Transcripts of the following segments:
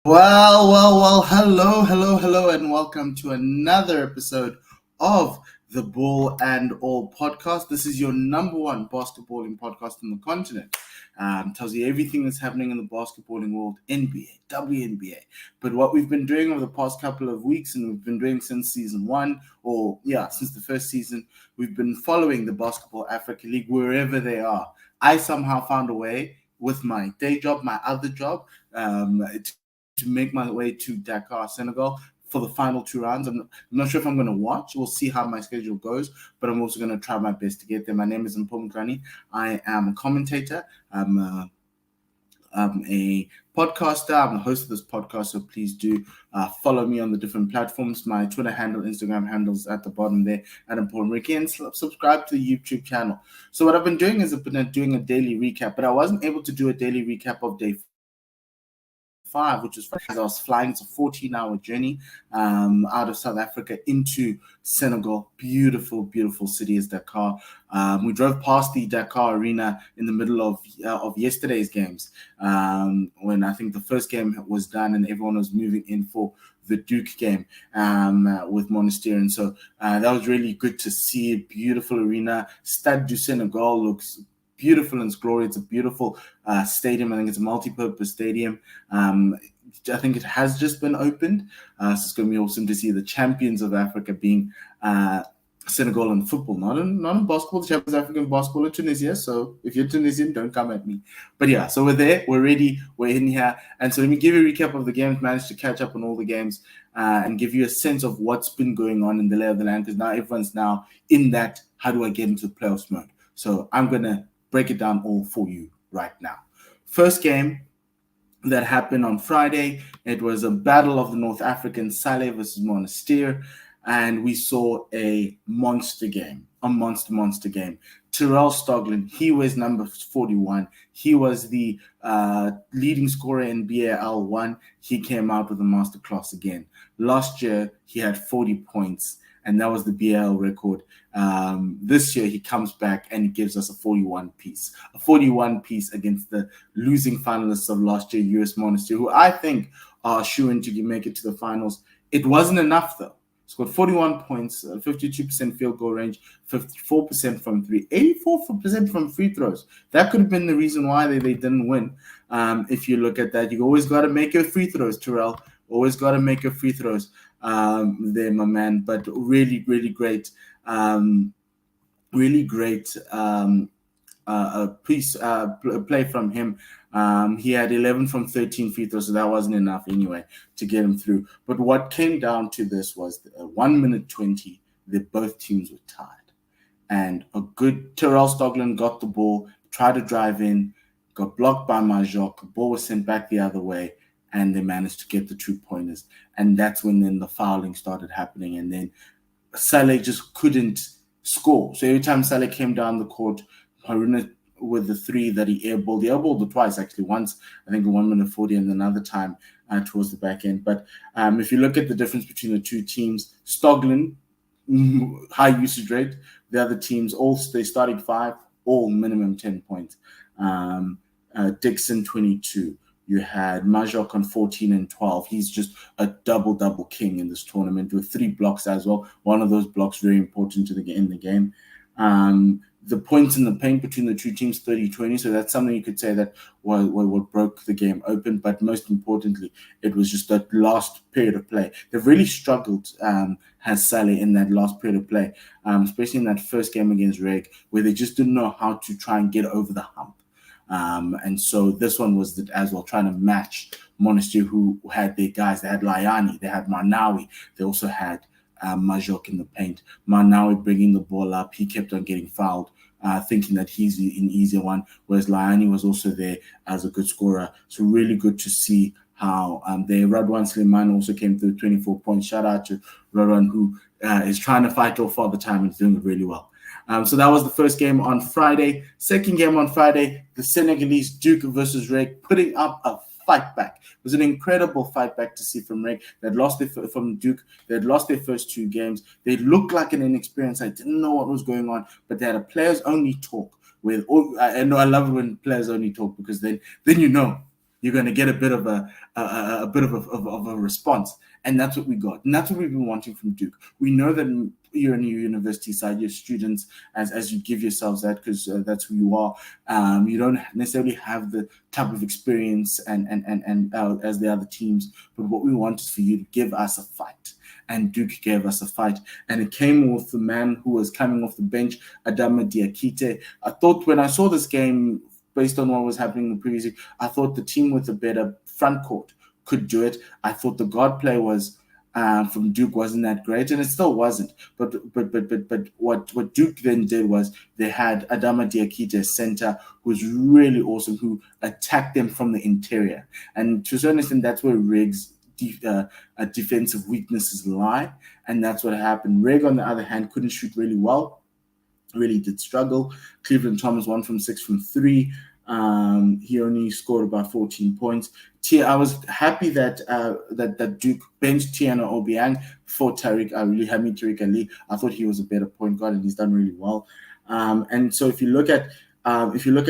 Hello, and welcome to another episode of the Ball and All podcast. This is your number one basketballing podcast on the continent. Tells you everything that's happening in the basketballing world, NBA, WNBA. But what we've been doing over the past couple of weeks, and we've been doing since season one, since the first season, we've been following the Basketball Africa League wherever they are. I somehow found a way with my day job, my other job, to make my way to Dakar, Senegal for the final two rounds. I'm not sure if I'm going to watch. We'll see how my schedule goes, but I'm also going to try my best to get there. My name is Mpho. I am a commentator. I'm a podcaster. I'm the host of this podcast, so please do follow me on the different platforms. My Twitter handle, Instagram handles at the bottom there at Mpho, and subscribe to the YouTube channel. So what I've been doing is I've been doing a daily recap, but I wasn't able to do a daily recap of day 5, which is as I was flying. It's a 14-hour journey out of South Africa into Senegal. Beautiful city is Dakar. We drove past the Dakar arena in the middle of yesterday's games when I think the first game was done and everyone was moving in for the Duke game with Monastery. And so that was really good to see. A beautiful arena. Stade du Senegal looks beautiful in its glory. It's a beautiful stadium. I think it's a multi-purpose stadium. I think it has just been opened. So it's going to be awesome to see the champions of Africa being Senegal in football, not in basketball. The champions of Africa in basketball are Tunisia. So if you're Tunisian, don't come at me. But yeah, so we're there. We're ready. We're in here. And so let me give you a recap of the games. Managed to catch up on all the games and give you a sense of what's been going on in the lay of the land, because now everyone's now in that, how do I get into the playoffs mode? So I'm going to break it down all for you right now. First game that happened on Friday, it was a battle of the North Africans, Saleh versus Monastery, and we saw a monster game, a monster game. Terrell Stoglin, he was number 41. He was the leading scorer in BAL 1. He came out with a masterclass again. Last year, he had 40 points, and that was the BAL record. This year, he comes back and he gives us a 41 piece. A 41 piece against the losing finalists of last year, US Monastery, who I think are shoo-in to make it to the finals. It wasn't enough, though. Scored 41 points, 52% field goal range, 54% from three, 84% from free throws. That could have been the reason why they didn't win. If you look at that, you always got to make your free throws, Terrell. Always got to make your free throws there, my man. But really great. Play from him. He had 11 from 13 free throws, so that wasn't enough anyway to get him through. But what came down to this was 1 minute 20, both teams were tied. And a good Terrell Stoglin got the ball, tried to drive in, got blocked by Majok, the ball was sent back the other way, and they managed to get the 2-pointers. And that's when then the fouling started happening, and then Saleh just couldn't score. So every time Saleh came down the court, Haruna with the 3 that he airballed. He airballed it twice, actually. Once, I think, 1 minute 40, and another time towards the back end. But if you look at the difference between the two teams, Stoglin, high usage rate. The other teams, they starting 5, all minimum 10 points. Dixon, 22. You had Majok on 14 and 12. He's just a double king in this tournament with 3 blocks as well. One of those blocks very important in the game. The points in the paint between the two teams, 30-20. So that's something you could say that what broke the game open. But most importantly, it was just that last period of play. They've really struggled, has Saleh, in that last period of play, especially in that first game against Reg, where they just didn't know how to try and get over the hump. And so this one was as well, trying to match Monastery, who had their guys. They had Layani, they had Marnawi, they also had Majok in the paint. Marnawi bringing the ball up, he kept on getting fouled, thinking that he's an easier one, whereas Layani was also there as a good scorer. So really good to see how Radwan Slimani also came through, 24 points. Shout out to Radwan, who is trying to fight off all the time and is doing it really well. So that was the first game on Friday. Second game on Friday, the Senegalese Duke versus Reg, putting up a fight back. It was an incredible fight back to see from Reg. They'd lost from Duke. They'd lost their first 2 games. They looked like an inexperienced. I didn't know what was going on, but they had a players-only talk. I know I love it when players only talk, because then you know you're going to get a bit of a bit of a response. And that's what we got. And that's what we've been wanting from Duke. We know that you're in your university side, your students, as you give yourselves that, because that's who you are. You don't necessarily have the type of experience and as the other teams, but what we want is for you to give us a fight. And Duke gave us a fight, and it came with the man who was coming off the bench, Adama Diakite. I thought when I saw this game, based on what was happening in the previous week, I thought the team with a better front court could do it. I thought the guard play was from Duke wasn't that great, and it still wasn't. But what Duke then did was they had Adama Diakite center, who was really awesome, who attacked them from the interior, and to a certain extent, that's where Riggs' defensive weaknesses lie, and that's what happened. Reg, on the other hand, couldn't shoot really well. Really did struggle. Cleveland Thomas 1 from 6 from 3. He only scored about 14 points. I was happy that that Duke benched Tiana Obiang for Tariq Ali. I thought he was a better point guard, and he's done really well. And so if you look at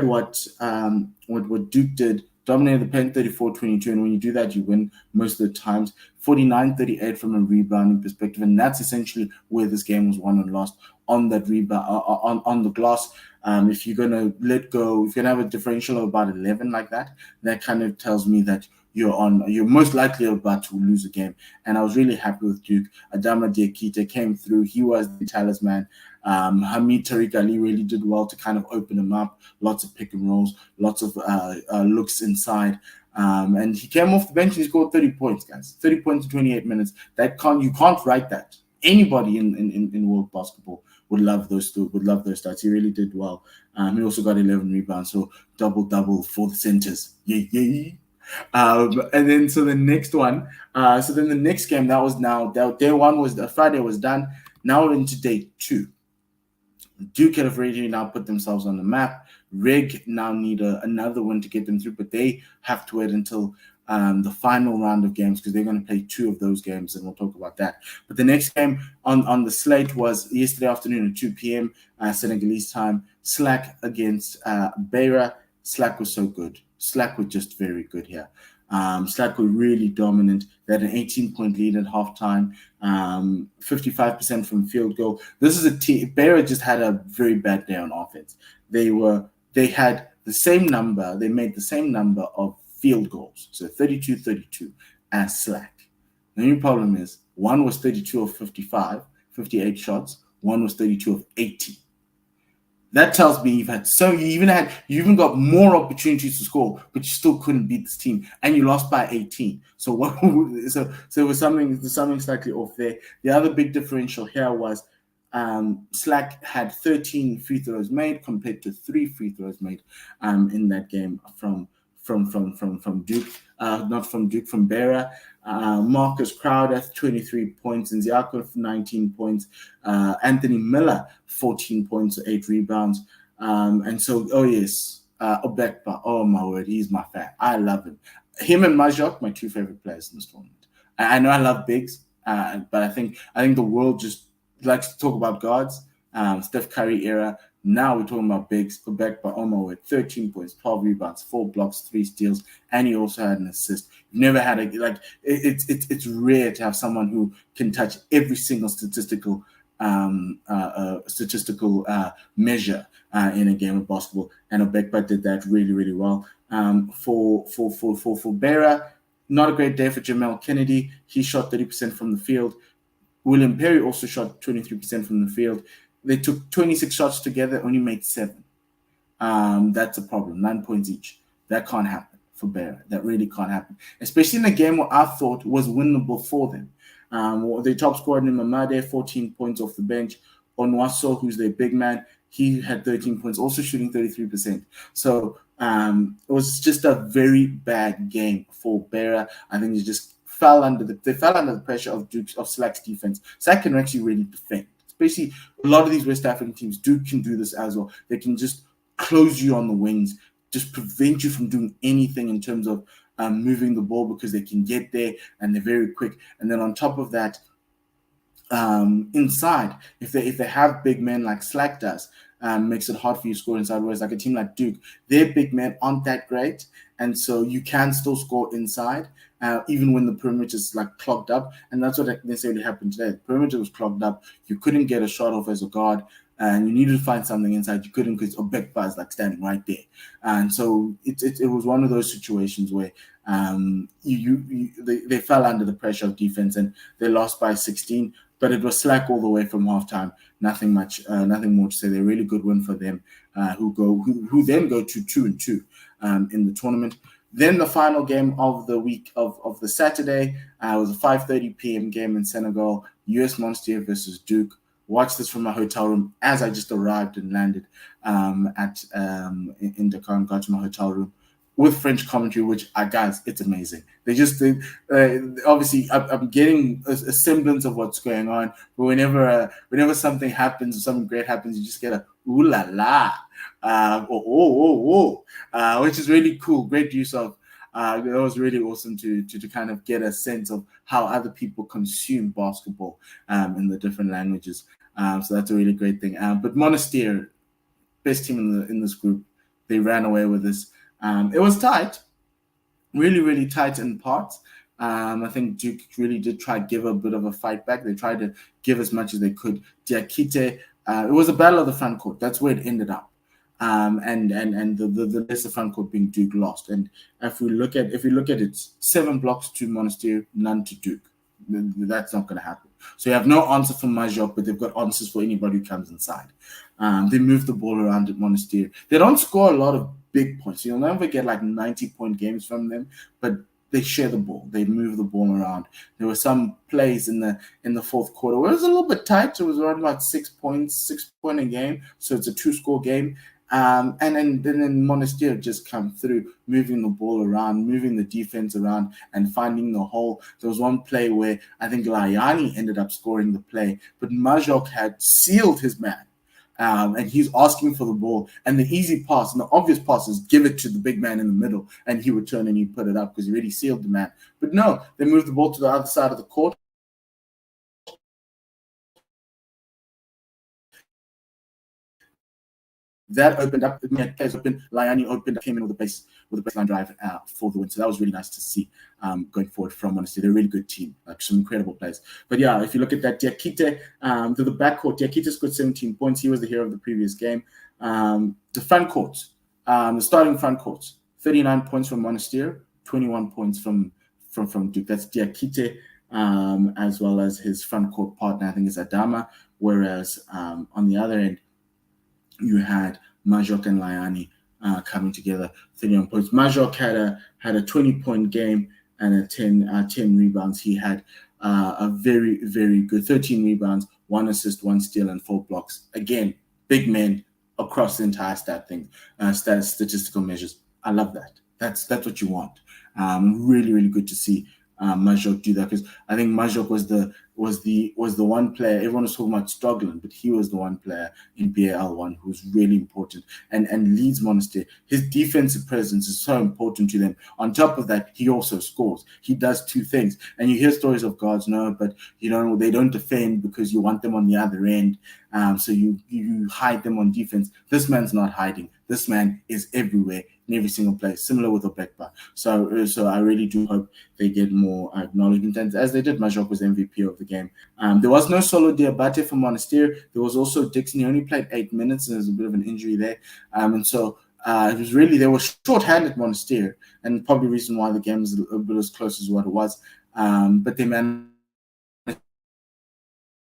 what Duke did, dominated the paint 34-22, and when you do that, you win most of the times. 49-38 from a rebounding perspective, and that's essentially where this game was won and lost, on that rebound, on the glass. If you're gonna let go, if you're gonna have a differential of about 11 like that, that kind of tells me that you're most likely about to lose a game. And I was really happy with Duke. Adama Diakite came through. He was the talisman. Hamid Tariq Ali really did well to kind of open him up. Lots of pick and rolls, lots of looks inside. And he came off the bench and he scored 30 points, guys. 30 points in 28 minutes. You can't write that. Anybody in world basketball would love those stats. He really did well. He also got 11 rebounds, so double for the centers. Yeah. And then the next one. So then the next game, that was now day one, was Friday was done. Now we're into day 2. Duke have already now put themselves on the map. Reg now need another win to get them through, but they have to wait until the final round of games, because they're going to play 2 of those games, and we'll talk about that. But the next game on the slate was yesterday afternoon at 2 p.m. Senegalese time. Slack against Beira. Slack was so good. Slack was just very good here. Slack were really dominant. They had an 18-point lead at halftime, 55% from field goal. This is a team. Beira just had a very bad day on offense. They had the same number. They made the same number of field goals, so 32-32 as Slack. The only problem is one was 32 of 55, 58 shots. One was 32 of 80. That tells me you even got more opportunities to score, but you still couldn't beat this team, and you lost by 18. So it was something slightly off there. The other big differential here was Slack had 13 free throws made compared to 3 free throws made in that game from Duke, not from Duke, from Beira. Marcus Crowder 23 points, and Ziako 19 points. Anthony Miller 14 points, 8 rebounds. And so, Obekpa, oh my word, he's my fan. I love him. Him and Majok, my 2 favorite players in this tournament. I know I love bigs, but I think the world just likes to talk about guards. Steph Curry era. Now we're talking about bigs. Obekpa, oh my word, 13 points, 12 rebounds, 4 blocks, 3 steals, and he also had an assist. You've never had it's rare to have someone who can touch every single statistical measure in a game of basketball, and Obekpa did that really, really well. For Beira, not a great day for Jamel Kennedy. He shot 30% from the field. William Perry also shot 23% from the field. They took 26 shots together, only made 7. That's a problem. 9 points each. That can't happen for Beira. That really can't happen, especially in a game what I thought was winnable for them. The top scorer, Mamade, 14 points off the bench. Onwaso, who's their big man, he had 13 points, also shooting 33%. So it was just a very bad game for Beira. I think they just fell under the pressure of Slack's defense. Slack can actually really defend. Especially a lot of these West African teams can do this as well. They can just close you on the wings, just prevent you from doing anything in terms of moving the ball, because they can get there and they're very quick. And then on top of that, inside, if they have big men like Slack does, makes it hard for you to score inside. Whereas like a team like Duke, their big men aren't that great, and so you can still score inside, even when the perimeter is like clogged up. And that's what necessarily happened today. The perimeter was clogged up. You couldn't get a shot off as a guard, and you needed to find something inside. You couldn't because Obekba is like standing right there. And so it was one of those situations where they fell under the pressure of defense and they lost by 16. But it was slack all the way from halftime. Nothing much, nothing more to say. They're a really good win for them, who then go to 2-2 in the tournament. Then the final game of the week of the Saturday was a 5:30 p.m. game in Senegal, US Monastery versus Duke. Watched this from my hotel room as I just arrived and landed in Dakar and got to my hotel room with French commentary, which guys, it's amazing. Obviously I'm getting a semblance of what's going on, but whenever something happens or something great happens, you just get a ooh la la, which is really cool. Great use of. It was really awesome to kind of get a sense of how other people consume basketball in the different languages. So that's a really great thing. But Monastery, best team in this group, they ran away with this. It was tight, really, really tight in parts. I think Duke really did try to give a bit of a fight back. They tried to give as much as they could. Diakite, it was a battle of the front court. That's where it ended up. And the lesser front court being Duke lost. And if we look at it, 7 blocks to Monastery, none to Duke. That's not going to happen. So you have no answer for Majok, but they've got answers for anybody who comes inside. They move the ball around at Monastery. They don't score a lot of big points. You'll never get like 90-point games from them, but they share the ball. They move the ball around. There were some plays in the fourth quarter where it was a little bit tight. It was around about 6 points, 6-point a game. So it's a 2-score game. And then Monastery just come through, moving the ball around, moving the defense around, and finding the hole. There was one play where I think Layani ended up scoring the play, but Majok had sealed his man. And he's asking for the ball. And the easy pass and the obvious pass is give it to the big man in the middle, and he would turn and he'd put it up because he already sealed the man. But no, they moved the ball to the other side of the court. That opened up, players open. Layani opened, came in with a baseline drive for the win. So that was really nice to see going forward from Monastery. They're a really good team, like some incredible players. But yeah, if you look at that, Diakite, to the backcourt, Diakite scored 17 points. He was the hero of the previous game. The front court, the starting front court, 39 points from Monastery, 21 points from Duke. That's Diakite, as well as his front court partner, I think is Adama. Whereas on the other end, you had Majok and Layani coming together, 31 points. Majok had a 20-point game and 10 rebounds. He had a very, very good 13 rebounds, 1 assist, 1 steal, and 4 blocks. Again, big men across the entire statistical measures. I love that. That's what you want. Really, really good to see Majok do that, because I think Majok was the one player everyone was talking about struggling, but he was the one player in BAL1 who was really important and leads Monastery. His defensive presence is so important to them. On top of that, he also scores. He does 2 things, and you hear stories of guards, no, but they don't defend because you want them on the other end. So you hide them on defense. This man's not hiding. This man is everywhere in every single place, similar with Obekba. So I really do hope they get more acknowledgement. And as they did, Majok was MVP of the game. There was no Solo Diabate for Monastery. There was also Dixon. He only played 8 minutes, and there's a bit of an injury there. And so it was really, they were short-handed Monastery, and probably the reason why the game was a bit as close as what it was. But they managed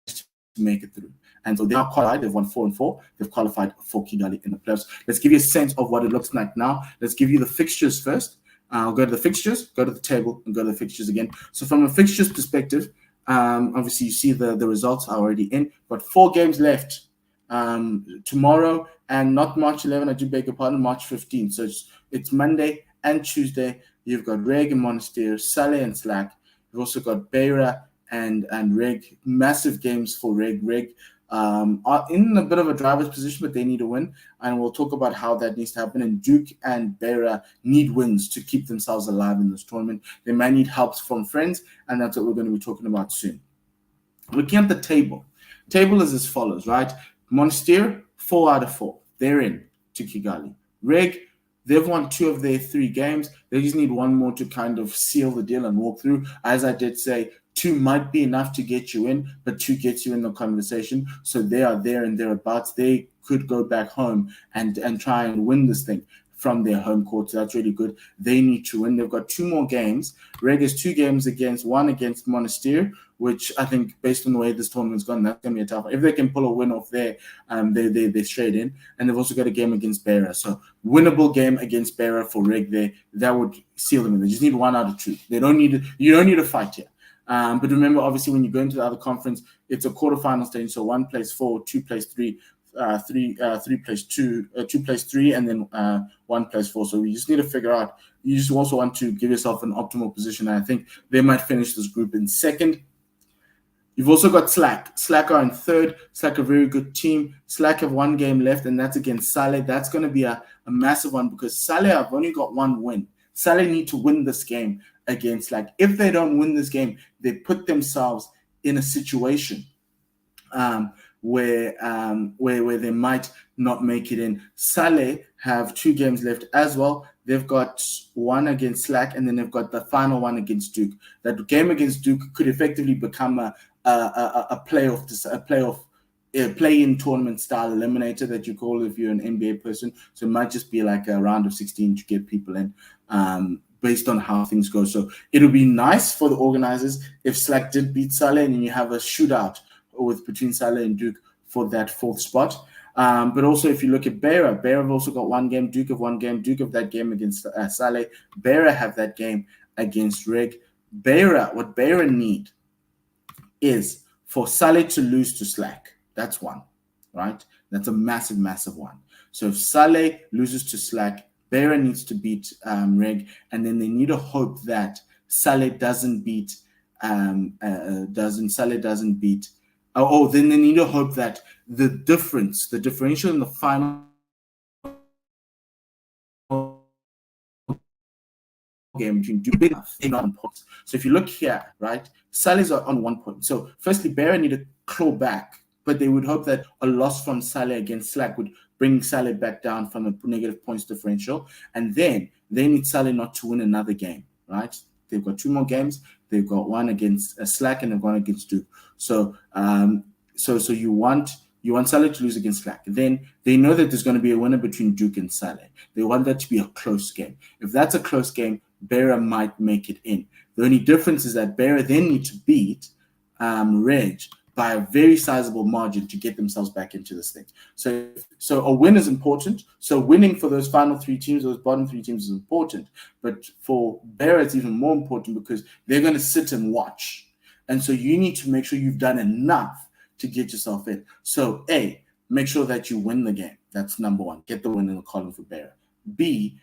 to make it through. And so they are qualified. They've won 4-4. They've qualified for Kigali in the playoffs. Let's give you a sense of what it looks like now. Let's give you the fixtures first. I'll go to the fixtures, go to the table, and go to the fixtures again. So from a fixtures perspective, obviously you see the results are already in. But 4 games left tomorrow, and not March 11. I do beg your pardon, March 15. So it's Monday and Tuesday. You've got Reg and Monastery, Saleh and Slack. You've also got Beira and Reg. Massive games for Reg. Reg are in a bit of a driver's position, but they need a win, and we'll talk about how that needs to happen. And Duke and Beira need wins to keep themselves alive in this tournament. They might need help from friends, and that's what we're going to be talking about soon. Looking at the table is as follows, right? Monastery 4 out of 4. They're in to Kigali. Reg, they've won 2 of their 3 games. They just need 1 more to kind of seal the deal and walk through. As I did say, 2 might be enough to get you in, but 2 gets you in the conversation. So they are there and thereabouts. They could go back home and try and win this thing from their home court. So that's really good. They need to win. They've got 2 more games. Reg has 2 games one against Monastery, which I think based on the way this tournament's gone, that's going to be a tough one. If they can pull a win off there, they're straight in. And they've also got a game against Beira. So winnable game against Beira for Reg there. That would seal them in. They just need 1 out of 2. You don't need a fight here. But remember, obviously, when you go into the other conference, it's a quarterfinal stage. So 1 plays 4, 2 plays 3, 3 plays 2, 2 plays 3, and then 1 plays 4. So you just need to figure out. You just also want to give yourself an optimal position. And I think they might finish this group in second. You've also got Slack. Slack are in third. Slack a very good team. Slack have 1 game left, and that's against Saleh. That's going to be a massive one because Saleh have only got 1 win. Saleh need to win this game against Slack. If they don't win this game, they put themselves in a situation where they might not make it in. Saleh have 2 games left as well. They've got 1 against Slack, and then they've got the final one against Duke. That game against Duke could effectively become a play-in tournament style eliminator that you call if you're an NBA person. So it might just be like a round of 16 to get people in, based on how things go. So it'll be nice for the organizers if Slack did beat Saleh, and then you have a shootout between Saleh and Duke for that 4th spot. But also, if you look at Beira have also got 1 game. Duke have 1 game. Duke have that game against Saleh. Beira have that game against Reg. What Beira need is for Saleh to lose to Slack. That's 1, right? That's a massive, massive one. So if Saleh loses to Slack, Beira needs to beat Reg, and then they need to hope that Saleh doesn't beat. Then they need to hope that the differential in the final game between Duke and 1 point. So if you look here, right, Saleh's are on 1 point. So firstly, Beira need to claw back, but they would hope that a loss from Saleh against Slack would bring Saleh back down from a negative points differential, and then they need Saleh not to win another game, right? They've got 2 more games. They've got 1 against Slack and they've 1 against Duke. So you want Saleh to lose against Slack. Then they know that there's going to be a winner between Duke and Saleh. They want that to be a close game. If that's a close game, Beira might make it in. The only difference is that Beira then need to beat Reg by a very sizable margin to get themselves back into this thing. So a win is important. So winning for those final 3 teams, those bottom 3 teams, is important. But for Beira, it's even more important because they're going to sit and watch. And so you need to make sure you've done enough to get yourself in. So A, make sure that you win the game. That's number 1. Get the win in the column for Beira. B,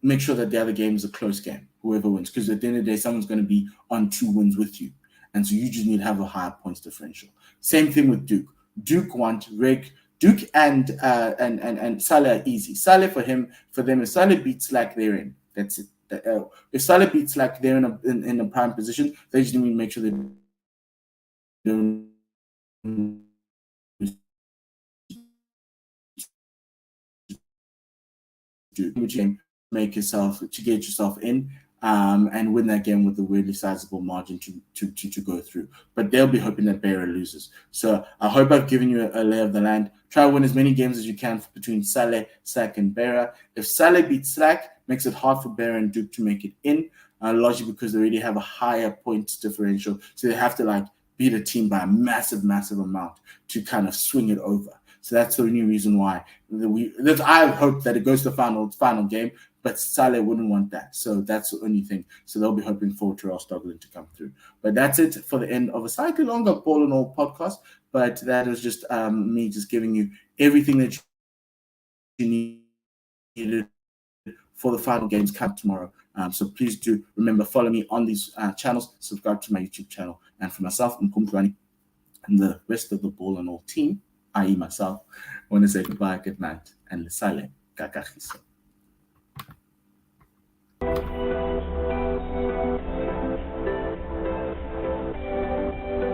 make sure that the other game is a close game, whoever wins. Because at the end of the day, someone's going to be on 2 wins with you. And so you just need to have a higher points differential. Same thing with Duke. Duke want Reg. Duke and Saleh are easy. Saleh for them, if Saleh beats Slack, they're in. That's it. If Saleh beats Slack, they're in a prime position. They just need to make sure they don't make yourself to get yourself in. And win that game with a really sizable margin to go through. But they'll be hoping that Beira loses. So I hope I've given you a lay of the land. Try to win as many games as you can between Saleh, Slack, and Beira. If Saleh beats Slack, makes it hard for Beira and Duke to make it in, largely because they already have a higher points differential. So they have to beat a team by a massive, massive amount to kind of swing it over. So that's the only reason why I hope that it goes to the final game, but Saleh wouldn't want that. So that's the only thing. So they'll be hoping for Terrell Stoglin to come through. But that's it for the end of a slightly longer Ball and All podcast. But that is just me just giving you everything that you needed for the final games come tomorrow. So please do remember, follow me on these channels, subscribe to my YouTube channel. And for myself, Mpho, and the rest of the Ball and All team, i.e. myself, I want to say goodbye, good night, and Saleh, kakahiso.